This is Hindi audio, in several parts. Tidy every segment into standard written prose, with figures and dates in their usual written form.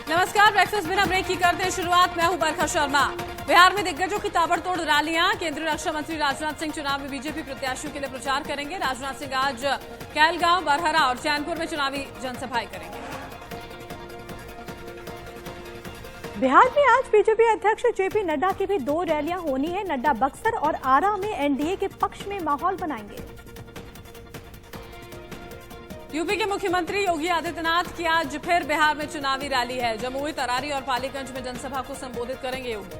नमस्कार, ब्रेकफास्ट बिना ब्रेक की करते हैं शुरुआत। मैं हूं बरखा शर्मा। बिहार में दिग्गजों की ताबड़तोड़ रैलियां। केंद्रीय रक्षा मंत्री राजनाथ सिंह चुनाव में बीजेपी प्रत्याशियों के लिए प्रचार करेंगे। राजनाथ सिंह आज कैलगांव, बरहरा और चैनपुर में चुनावी जनसभाएं करेंगे। बिहार में आज बीजेपी अध्यक्ष जेपी नड्डा की भी 2 रैलियां होनी है। नड्डा बक्सर और आरा में एनडीए के पक्ष में माहौल बनाएंगे। यूपी के मुख्यमंत्री योगी आदित्यनाथ की आज फिर बिहार में चुनावी रैली है। जमुई, तरारी और पालीगंज में जनसभा को संबोधित करेंगे योगी।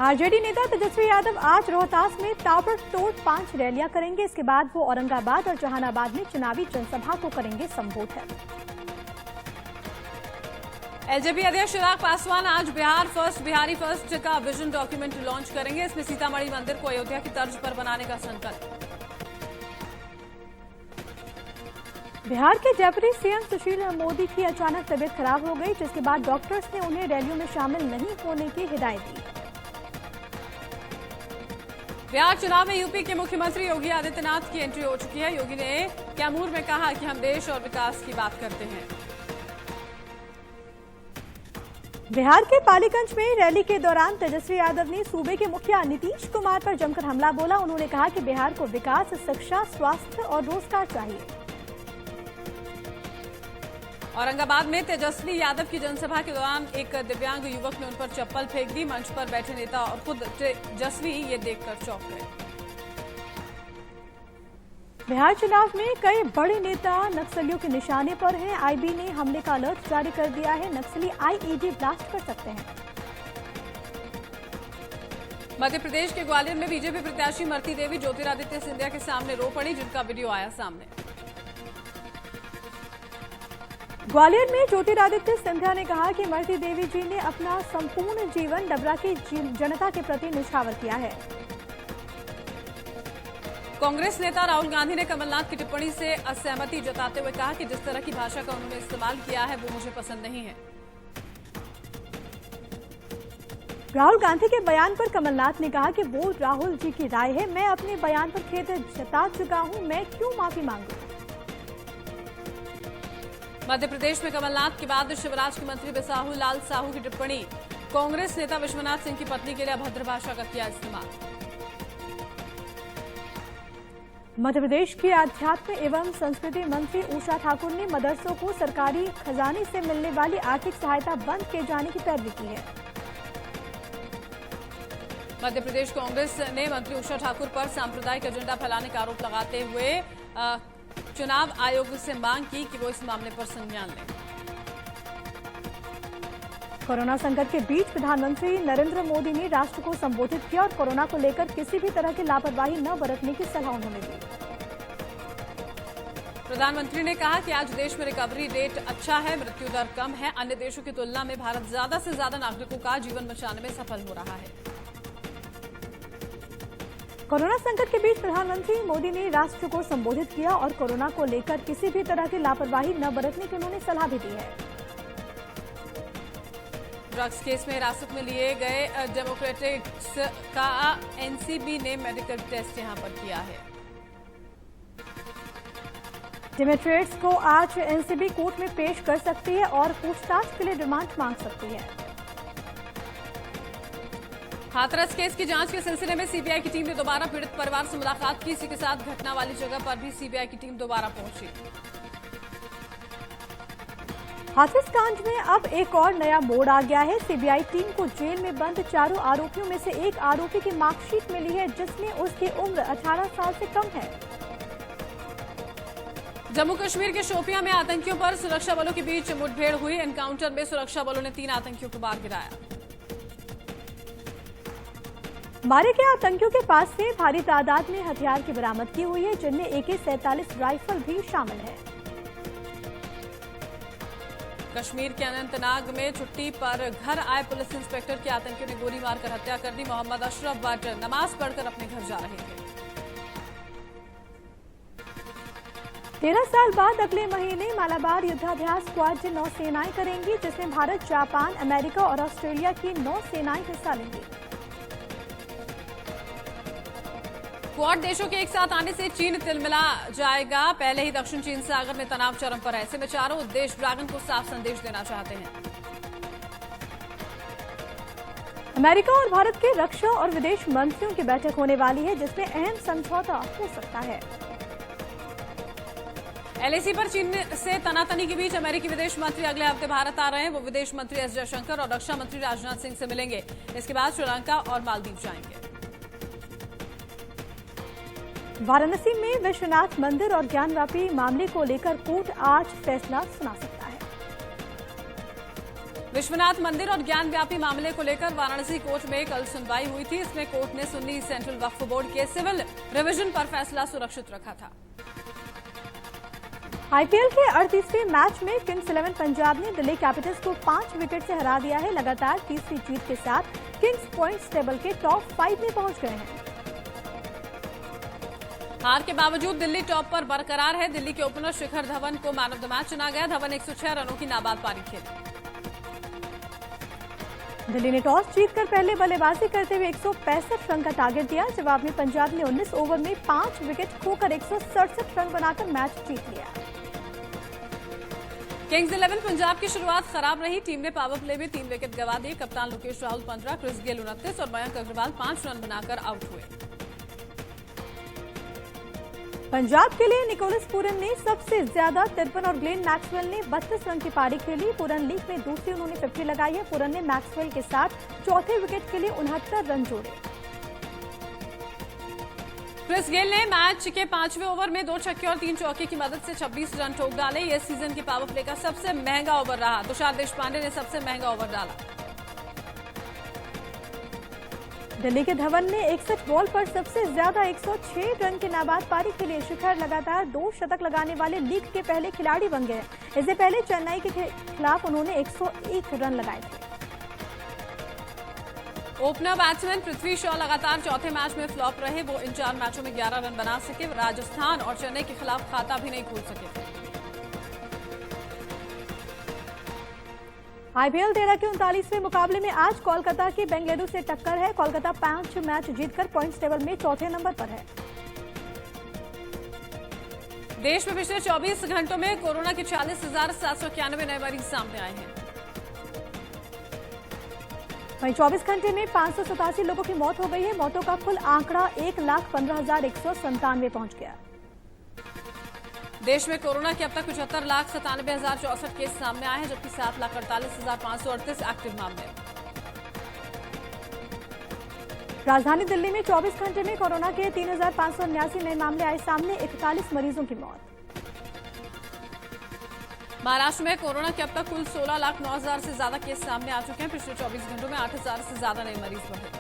आरजेडी नेता तेजस्वी यादव आज रोहतास में ताबड़तोड़ 5 रैलियां करेंगे। इसके बाद वो औरंगाबाद और जहानाबाद में चुनावी जनसभा को करेंगे संबोधित। एलजेपी अध्यक्ष चिराग पासवान आज बिहार फर्स्ट, बिहारी फर्स्ट का विजन डॉक्यूमेंट लॉन्च करेंगे। इसमें सीतामढ़ी मंदिर को अयोध्या की तर्ज पर बनाने का संकल्प। बिहार के डेप्यूटी सीएम सुशील मोदी की अचानक तबीयत खराब हो गई, जिसके बाद डॉक्टर्स ने उन्हें रैलियों में शामिल नहीं होने की हिदायत दी। बिहार चुनाव में यूपी के मुख्यमंत्री योगी आदित्यनाथ की एंट्री हो चुकी है। योगी ने कैमूर में कहा कि हम देश और विकास की बात करते हैं। बिहार के पालीगंज में रैली के दौरान तेजस्वी यादव ने सूबे के मुखिया नीतीश कुमार पर जमकर हमला बोला। उन्होंने कहा कि बिहार को विकास, शिक्षा, स्वास्थ्य और रोजगार चाहिए। औरंगाबाद में तेजस्वी यादव की जनसभा के दौरान एक दिव्यांग युवक ने उन पर चप्पल फेंक दी। मंच पर बैठे नेता और खुद तेजस्वी ये देखकर चौंक गए। बिहार चुनाव में कई बड़े नेता नक्सलियों के निशाने पर हैं। आईबी ने हमले का अलर्ट जारी कर दिया है। नक्सली आईईडी ब्लास्ट कर सकते हैं। मध्य प्रदेश के ग्वालियर में बीजेपी प्रत्याशी मरती देवी ज्योतिरादित्य सिंधिया के सामने रो पड़ी, जिनका वीडियो आया सामने। ग्वालियर में ज्योतिरादित्य सिंधिया ने कहा कि मरती देवी जी ने अपना संपूर्ण जीवन डबरा की जनता के प्रति निछावर किया है। कांग्रेस नेता राहुल गांधी ने कमलनाथ की टिप्पणी से असहमति जताते हुए कहा कि जिस तरह की भाषा का उन्होंने इस्तेमाल किया है वो मुझे पसंद नहीं है। राहुल गांधी के बयान पर कमलनाथ ने कहा कि वो राहुल जी की राय है। मैं अपने बयान पर खेद जता चुका हूं, मैं क्यों माफी मांगू। मध्य प्रदेश में कमलनाथ के बाद शिवराज के मंत्री बिसाहू लाल साहू की टिप्पणी। कांग्रेस नेता विश्वनाथ सिंह की पत्नी के लिए अभद्र भाषा का किया इस्तेमाल। मध्य प्रदेश की अध्यात्म एवं संस्कृति मंत्री उषा ठाकुर ने मदरसों को सरकारी खजाने से मिलने वाली आर्थिक सहायता बंद किए जाने की पैरवी की है। मध्य प्रदेश कांग्रेस ने मंत्री उषा ठाकुर पर सांप्रदायिक एजेंडा फैलाने का आरोप लगाते हुए चुनाव आयोग से मांग की कि वो इस मामले पर संज्ञान लें। कोरोना संकट के बीच प्रधानमंत्री नरेंद्र मोदी ने राष्ट्र को संबोधित किया और कोरोना को लेकर किसी भी तरह की लापरवाही न बरतने की सलाह उन्होंने दी। प्रधानमंत्री ने कहा कि आज देश में रिकवरी रेट अच्छा है, मृत्यु दर कम है। अन्य देशों की तुलना में भारत ज्यादा से ज्यादा नागरिकों का जीवन बचाने में सफल हो रहा है। कोरोना संकट के बीच प्रधानमंत्री मोदी ने राष्ट्र को संबोधित किया और कोरोना को लेकर किसी भी तरह की लापरवाही न बरतने की उन्होंने सलाह भी दी है। ड्रग्स केस में हिरासत में लिए गए डेमोक्रेटिक्स का एनसीबी ने मेडिकल टेस्ट यहां पर किया है। डेमोक्रेट्स को आज एनसीबी कोर्ट में पेश कर सकती है और पूछताछ के लिए रिमांड मांग सकती है। हाथरस केस की जांच के सिलसिले में सीबीआई की टीम ने दोबारा पीड़ित परिवार से मुलाकात की। इसी के साथ घटना वाली जगह पर भी सीबीआई की टीम दोबारा पहुंची। हाथरस कांड में अब एक और नया मोड़ आ गया है। सीबीआई टीम को जेल में बंद 4 आरोपियों में से एक आरोपी की मार्कशीट मिली है, जिसमें उसकी उम्र 18 साल से कम है। जम्मू कश्मीर के शोपियां में आतंकियों पर सुरक्षा बलों के बीच मुठभेड़ हुई। एनकाउंटर में सुरक्षा बलों ने 3 आतंकियों को मार गिराया। मारे गए आतंकियों के पास से भारी तादाद में हथियार की बरामद की हुई है, जिनमें AK-47 राइफल भी शामिल है। कश्मीर के अनंतनाग में छुट्टी पर घर आए पुलिस इंस्पेक्टर की आतंकियों ने गोली मारकर हत्या कर दी। मोहम्मद अशरफ भट्ट नमाज पढ़कर अपने घर जा रहे थे। 13 साल बाद अगले महीने मालाबार युद्धाभ्यास क्वाड नौसेनाएं करेंगी, जिसमें भारत, जापान, अमेरिका और ऑस्ट्रेलिया की नौसेनाएं हिस्सा लेंगी। क्वाड देशों के एक साथ आने से चीन तिलमिला जाएगा। पहले ही दक्षिण चीन सागर में तनाव चरम पर है। ऐसे में चारों देश ड्रैगन को साफ संदेश देना चाहते हैं। अमेरिका और भारत के रक्षा और विदेश मंत्रियों की बैठक होने वाली है, जिसमें अहम समझौता हो सकता है। एलएसी पर चीन से तनातनी के बीच अमेरिकी विदेश मंत्री अगले हफ्ते भारत आ रहे हैं। वो विदेश मंत्री एस जयशंकर और रक्षा मंत्री राजनाथ सिंह से मिलेंगे। इसके बाद श्रीलंका और मालदीव जाएंगे। वाराणसी में विश्वनाथ मंदिर और ज्ञानव्यापी मामले को लेकर कोर्ट आज फैसला सुना सकता है। विश्वनाथ मंदिर और ज्ञानव्यापी मामले को लेकर वाराणसी कोर्ट में कल सुनवाई हुई थी। इसमें कोर्ट ने सुन्नी सेंट्रल वक्फ बोर्ड के सिविल रिवीजन पर फैसला सुरक्षित रखा था। आईपीएल के 38वें मैच में किंग्स 11 पंजाब ने दिल्ली कैपिटल्स को 5 विकेट से हरा दिया है। लगातार तीसरी जीत के साथ किंग्स पॉइंट्स टेबल के टॉप 5 में पहुंच गए हैं। हार के बावजूद दिल्ली टॉप पर बरकरार है। दिल्ली के ओपनर शिखर धवन को मैन ऑफ द मैच चुना गया। धवन 106 रनों की नाबाद पारी खेली। दिल्ली ने टॉस जीतकर पहले बल्लेबाजी करते हुए 165 रन का टारगेट दिया। जवाब में पंजाब ने 19 ओवर में 5 विकेट खोकर 167 रन बनाकर मैच जीत लिया। किंग्स 11 पंजाब की शुरुआत खराब रही। टीम ने पावर प्ले में 3 विकेट गंवा दिए। कप्तान लोकेश राहुल 15, क्रिस गेल 29 और मयंक अग्रवाल 5 रन बनाकर आउट हुए। पंजाब के लिए निकोलस पूरन ने सबसे ज्यादा 53 और ग्लेन मैक्सवेल ने 32 रन की पारी खेली। पूरन लीग में दूसरी उन्होंने 50 लगाई है। पूरन ने मैक्सवेल के साथ चौथे विकेट के लिए 69 रन जोड़े। क्रिस गेल ने मैच के 5वें ओवर में 2 छक्के और 3 चौके की मदद से 26 रन ठोक डाले। यह सीजन के पावर प्ले का सबसे महंगा ओवर रहा। तुषार देशपांडे ने सबसे महंगा ओवर डाला। दिल्ली के धवन ने 61 बॉल पर सबसे ज्यादा 106 रन की नाबाद पारी खेली। शिखर लगातार 2 शतक लगाने वाले लीग के पहले खिलाड़ी बन गए। इससे पहले चेन्नई के खिलाफ उन्होंने 101 रन लगाए थे। ओपनर बैट्समैन पृथ्वी शॉ लगातार चौथे मैच में फ्लॉप रहे। वो इन 4 मैचों में 11 रन बना सके। राजस्थान और चेन्नई के खिलाफ खाता भी नहीं खोल सके थे। आईपीएल 13 के 39वें मुकाबले में आज कोलकाता की बेंगलुरु से टक्कर है। कोलकाता 5 मैच जीतकर पॉइंट्स टेबल में चौथे नंबर पर है। देश में पिछले 24 घंटों में कोरोना के 40,791 नए मरीज सामने आए हैं। वहीं 24 घंटे में 587 लोगों की मौत हो गई है। मौतों का कुल आंकड़ा 1,15,197 पहुंच गया। देश में कोरोना के अब तक 75,97,064 केस सामने आए हैं, जबकि 7,48,538 एक्टिव मामले। राजधानी दिल्ली में 24 घंटे में कोरोना के 3,579 नए मामले आए सामने। 41 मरीजों की मौत। महाराष्ट्र में कोरोना के अब तक कुल 16,09,000 से ज्यादा केस सामने आ चुके हैं। पिछले 24 घंटों में 8,000 से ज्यादा नए मरीज बढ़े।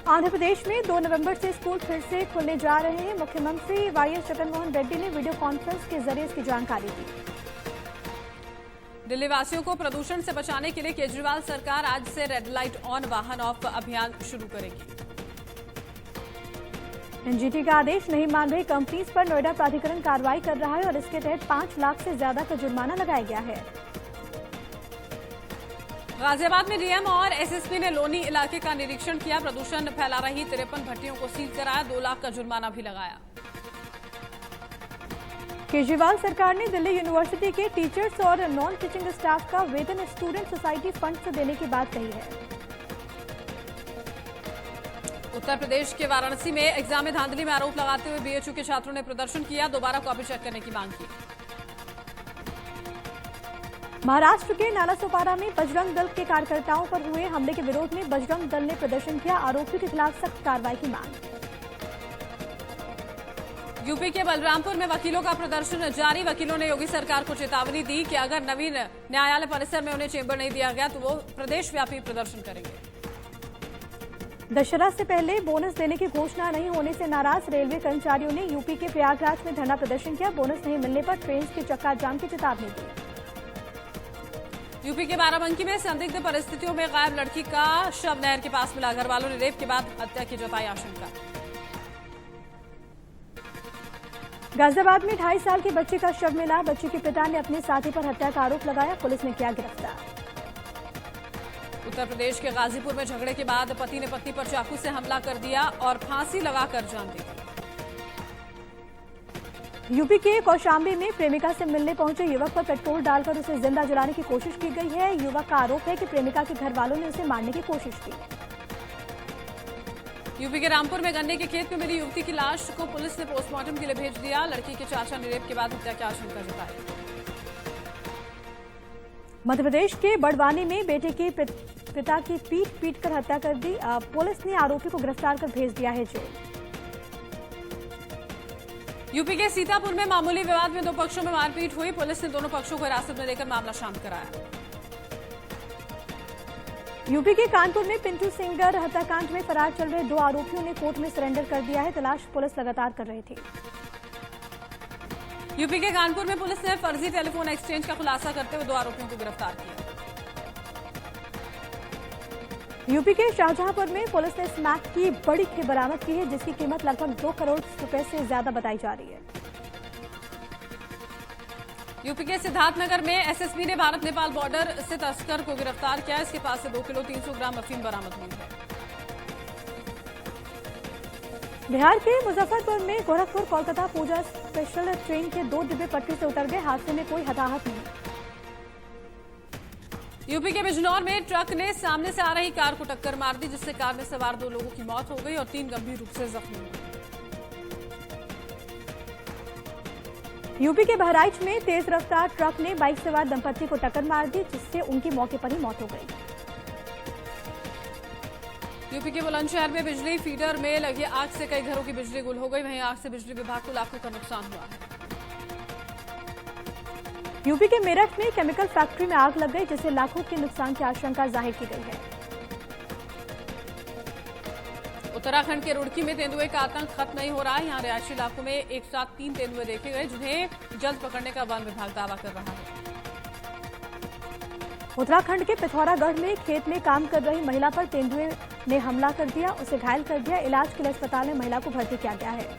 आंध्र प्रदेश में 2 नवंबर से स्कूल फिर से खुलने जा रहे हैं। मुख्यमंत्री वाईएस जगनमोहन रेड्डी ने वीडियो कॉन्फ्रेंस के जरिए इसकी जानकारी दी। दिल्ली वासियों को प्रदूषण से बचाने के लिए केजरीवाल सरकार आज से रेड लाइट ऑन वाहन ऑफ अभियान शुरू करेगी। एनजीटी का आदेश नहीं मान रही कंपनीज पर नोएडा प्राधिकरण कार्रवाई कर रहा है और इसके तहत 5 लाख से ज्यादा का जुर्माना लगाया गया है। गाजियाबाद में डीएम और एसएसपी ने लोनी इलाके का निरीक्षण किया। प्रदूषण फैला रही 53 भट्टियों को सील कराया। 2 लाख का जुर्माना भी लगाया। केजरीवाल सरकार ने दिल्ली यूनिवर्सिटी के टीचर्स और नॉन टीचिंग स्टाफ का वेतन स्टूडेंट सोसाइटी फंड से देने की बात कही है। उत्तर प्रदेश के वाराणसी में एग्जाम में धांधली में आरोप लगाते हुए बीएचयू के छात्रों ने प्रदर्शन किया। दोबारा कॉपी चेक करने की मांग की। महाराष्ट्र के नालासोपारा में बजरंग दल के कार्यकर्ताओं पर हुए हमले के विरोध में बजरंग दल ने प्रदर्शन किया। आरोपियों के खिलाफ सख्त कार्रवाई की मांग। यूपी के बलरामपुर में वकीलों का प्रदर्शन जारी। वकीलों ने योगी सरकार को चेतावनी दी कि अगर नवीन न्यायालय परिसर में उन्हें चेंबर नहीं दिया गया तो वो प्रदेशव्यापी प्रदर्शन करेंगे। दशहरा से पहले बोनस देने की घोषणा नहीं होने से नाराज रेलवे कर्मचारियों ने यूपी के प्रयागराज में धरना प्रदर्शन किया। बोनस नहीं मिलने पर ट्रेन के चक्का जाम की चेतावनी दी। यूपी के बाराबंकी में संदिग्ध परिस्थितियों में गायब लड़की का शव नहर के पास मिला। घरवालों ने रेप के बाद हत्या की जताई आशंका। गाजियाबाद में 2.5 साल के बच्चे का शव मिला। बच्चे के पिता ने अपने साथी पर हत्या का आरोप लगाया। पुलिस ने किया गिरफ्तार। उत्तर प्रदेश के गाजीपुर में झगड़े के बाद पति ने पत्नी पर चाकू से हमला कर दिया और फांसी लगाकर जान दी। यूपी के कौशाम्बी में प्रेमिका से मिलने पहुंचे युवक पर पेट्रोल डालकर उसे जिंदा जलाने की कोशिश की गई है। युवक का आरोप है कि प्रेमिका के घर वालों ने उसे मारने की कोशिश की। यूपी के रामपुर में गन्ने के खेत में मिली युवती की लाश को पुलिस ने पोस्टमार्टम के लिए भेज दिया। लड़की के चाचा ने रेप के बाद हत्या की आशंका जताई। मध्य प्रदेश के बड़वानी में बेटे के पिता की पीट कर हत्या कर दी। पुलिस ने आरोपी को गिरफ्तार कर भेज दिया है जेल। यूपी के सीतापुर में मामूली विवाद में दो पक्षों में मारपीट हुई। पुलिस ने दोनों पक्षों को हिरासत में लेकर मामला शांत कराया। यूपी के कानपुर में पिंटू सिंगर हत्याकांड में फरार चल रहे दो आरोपियों ने कोर्ट में सरेंडर कर दिया है। तलाश पुलिस लगातार कर रही थी। यूपी के कानपुर में पुलिस ने फर्जी टेलीफोन एक्सचेंज का खुलासा करते हुए दो आरोपियों को गिरफ्तार किया। यूपी के शाहजहांपुर में पुलिस ने स्मैक की बड़ी खेप बरामद की है, जिसकी कीमत लगभग 2 करोड़ रुपए से ज्यादा बताई जा रही है। यूपी के सिद्धार्थनगर में एसएसबी ने भारत नेपाल बॉर्डर से तस्कर को गिरफ्तार किया। इसके पास से 2 किलो 300 ग्राम अफीम बरामद हुई है। बिहार के मुजफ्फरपुर में गोरखपुर कोलकाता पूजा स्पेशल ट्रेन के 2 डिब्बे पटरी से उतर गए। हादसे में कोई हताहत नहीं। यूपी के बिजनौर में ट्रक ने सामने से आ रही कार को टक्कर मार दी, जिससे कार में सवार 2 लोगों की मौत हो गई और 3 गंभीर रूप से जख्मी हुए। यूपी के बहराइच में तेज रफ्तार ट्रक ने बाइक सवार दंपत्ति को टक्कर मार दी, जिससे उनकी मौके पर ही मौत हो गई। यूपी के बुलंदशहर में बिजली फीडर में लगी आग से कई घरों की बिजली गुल हो गई। वहीं आग से बिजली विभाग को लाखों का नुकसान हुआ है। यूपी के मेरठ में केमिकल फैक्ट्री में आग लग गई, जिससे लाखों के नुकसान की आशंका जाहिर की गई है। उत्तराखंड के रुड़की में तेंदुए का आतंक खत्म नहीं हो रहा है। यहाँ रिहायशी इलाकों में एक साथ 3 तेंदुए देखे गए, जिन्हें जल्द पकड़ने का वन विभाग दावा कर रहा है। उत्तराखंड के पिथौरागढ़ में खेत में काम कर रही महिला पर तेंदुए ने हमला कर दिया, उसे घायल कर दिया। इलाज के लिए अस्पताल में महिला को भर्ती किया गया है।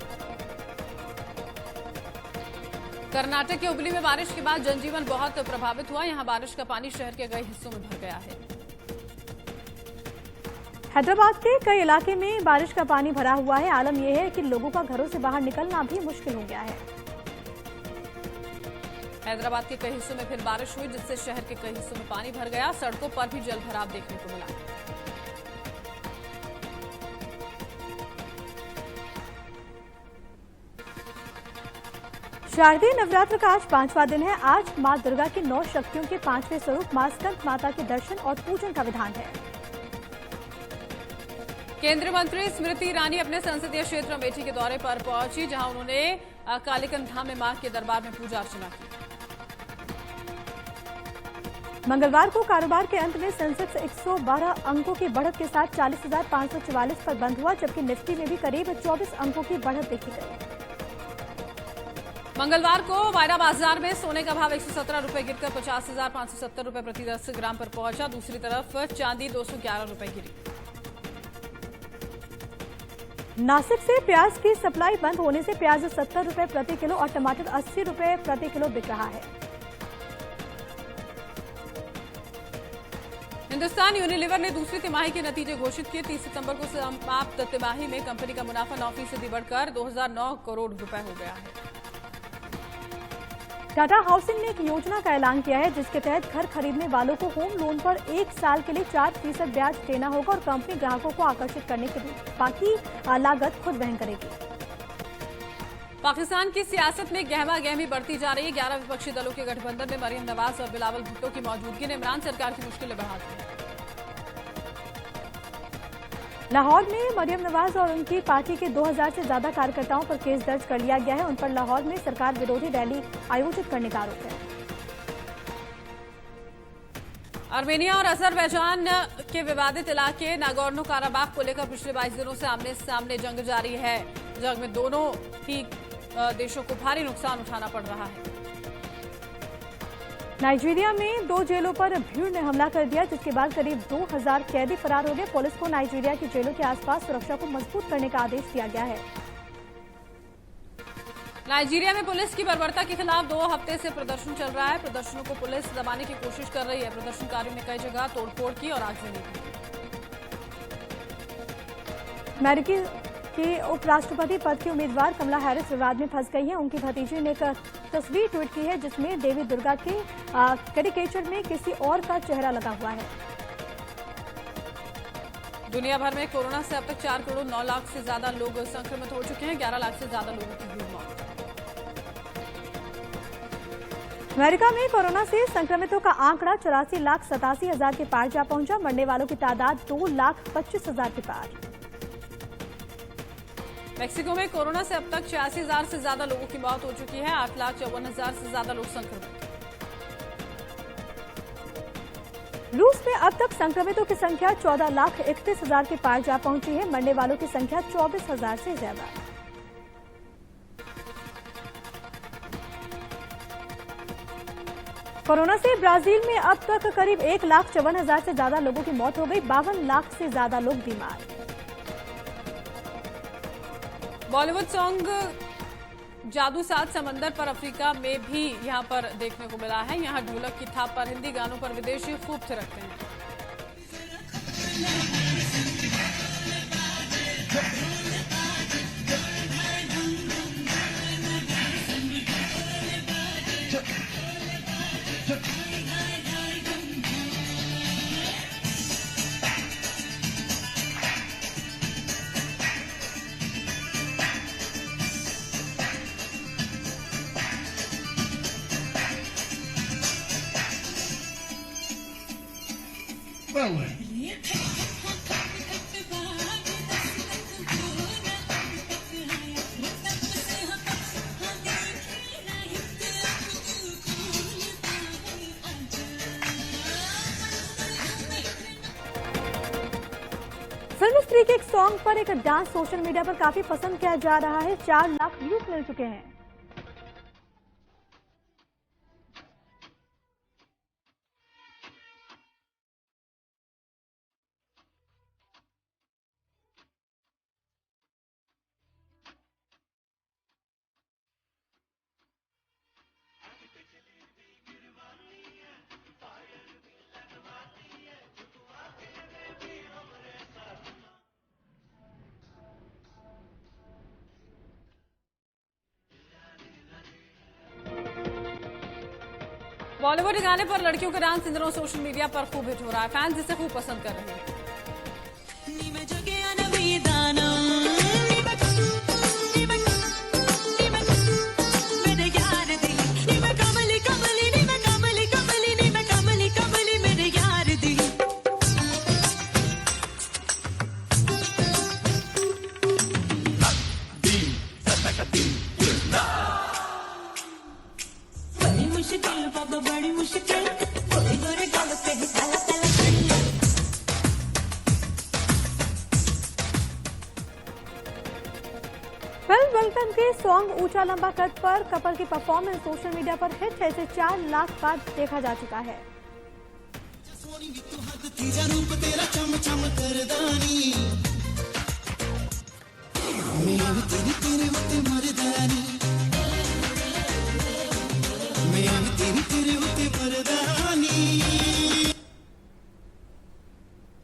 कर्नाटक के हुबली में बारिश के बाद जनजीवन बहुत प्रभावित हुआ। यहाँ बारिश का पानी शहर के कई हिस्सों में भर गया है। हैदराबाद के कई इलाके में बारिश का पानी भरा हुआ है। आलम यह है कि लोगों का घरों से बाहर निकलना भी मुश्किल हो गया है। हैदराबाद के कई हिस्सों में फिर बारिश हुई, जिससे शहर के कई हिस्सों में पानी भर गया। सड़कों पर भी जलभराव देखने को मिला। शारदीय नवरात्र का आज 5वां दिन है। आज मां दुर्गा के 9 शक्तियों के 5वें स्वरूप मां स्कंद माता के दर्शन और पूजन का विधान है। केंद्रीय मंत्री स्मृति ईरानी अपने संसदीय क्षेत्र अमेठी के दौरे पर पहुंची, जहां उन्होंने कालीकंद धाम में मां के दरबार में पूजा अर्चना की। मंगलवार को कारोबार के अंत में सेंसेक्स 112 अंकों की बढ़त के साथ 40,544 पर बंद हुआ, जबकि निफ्टी में भी करीब 24 अंकों की बढ़त देखी गई। मंगलवार को वायरा बाजार में सोने का भाव 117 रुपए गिरकर 50,570 रुपए प्रति 10 ग्राम पर पहुंचा। दूसरी तरफ चांदी 211 रुपए गिरी। नासिक से प्याज की सप्लाई बंद होने से प्याज 70 रुपए प्रति किलो और टमाटर 80 रुपए प्रति किलो बिक रहा है। हिंदुस्तान यूनिलीवर ने दूसरी तिमाही के नतीजे घोषित किए। 30 सितंबर को समाप्त तिमाही में कंपनी का मुनाफा 9% बढ़कर 2009 करोड़ रुपए हो गया है। टाटा हाउसिंग ने एक योजना का ऐलान किया है, जिसके तहत घर खरीदने वालों को होम लोन पर 1 साल के लिए 4% ब्याज देना होगा और कंपनी ग्राहकों को आकर्षित करने के लिए बाकी लागत खुद वहन करेगी। पाकिस्तान की सियासत में गहमा गहमी बढ़ती जा रही है। 11 विपक्षी दलों के गठबंधन में मरियम नवाज और बिलावल भुट्टो की मौजूदगी ने इमरान सरकार की मुश्किलें बढ़ा दी हैं। लाहौर में मरियम नवाज और उनकी पार्टी के 2000 से ज्यादा कार्यकर्ताओं पर केस दर्ज कर लिया गया है। उन पर लाहौर में सरकार विरोधी रैली आयोजित करने का आरोप है। आर्मेनिया और अजरबैजान के विवादित इलाके नागोर्नो काराबाख को लेकर पिछले 22 दिनों से आमने सामने जंग जारी है। जंग में दोनों ही देशों को भारी नुकसान उठाना पड़ रहा है। नाइजीरिया में 2 जेलों पर भीड़ ने हमला कर दिया, जिसके बाद करीब 2000 कैदी फरार हो गए। पुलिस को नाइजीरिया की जेलों के आसपास सुरक्षा को मजबूत करने का आदेश दिया गया है। नाइजीरिया में पुलिस की बर्बरता के खिलाफ 2 हफ्ते से प्रदर्शन चल रहा है। प्रदर्शनों को पुलिस दबाने की कोशिश कर रही है। प्रदर्शनकारियों ने कई जगह तोड़फोड़ की और आगजनी की। अमेरिकी के उपराष्ट्रपति पद की उम्मीदवार कमला हैरिस विवाद में फंस गई हैं। उनकी भतीजी ने एक तस्वीर ट्वीट की है जिसमें देवी दुर्गा के कैरिकेचर में किसी और का चेहरा लगा हुआ है। दुनिया भर में कोरोना से अब तक 4 करोड़ 9 लाख से ज्यादा लोग संक्रमित हो चुके हैं। 11 लाख से ज्यादा लोगों की हुई मौत। अमेरिका में कोरोना से संक्रमितों का आंकड़ा 84,87,000 के पार जा पहुंचा। मरने वालों की तादाद 2,25,000 के पार। मेक्सिको में कोरोना से अब तक 86,000 से ज्यादा लोगों की मौत हो चुकी है। 8,54,000 से ज्यादा लोग संक्रमित। रूस में अब तक संक्रमितों की संख्या 14,31,000 के पार जा पहुंची है। मरने वालों की संख्या 24,000 से ज्यादा। कोरोना से ब्राजील में अब तक करीब 1,54,000 से ज्यादा लोगों की मौत हो गई। 52 लाख से ज्यादा लोग बीमार। बॉलीवुड सॉन्ग जादू 7 समंदर पर अफ्रीका में भी यहां पर देखने को मिला है। यहां ढोलक की थाप पर हिंदी गानों पर विदेशी खूब थिरकते हैं। फिल्म स्त्री के एक सॉन्ग पर एक डांस सोशल मीडिया पर काफी पसंद किया जा रहा है। 4 लाख व्यूज मिल चुके हैं। बॉलीवुड गाने पर लड़कियों का डांस इन दिनों सोशल मीडिया पर खूब हिट हो रहा है। फैंस इसे खूब पसंद कर रहे हैं। बड़ी मुश्किल फिल्म वेलकम के सॉन्ग ऊंचा लंबा कद पर कपल की परफॉर्मेंस सोशल मीडिया पर हिट है। इसे 4 लाख बार देखा जा चुका है। रूप तेरा चम चम करदानी मैं तेरे तेरे मते मारे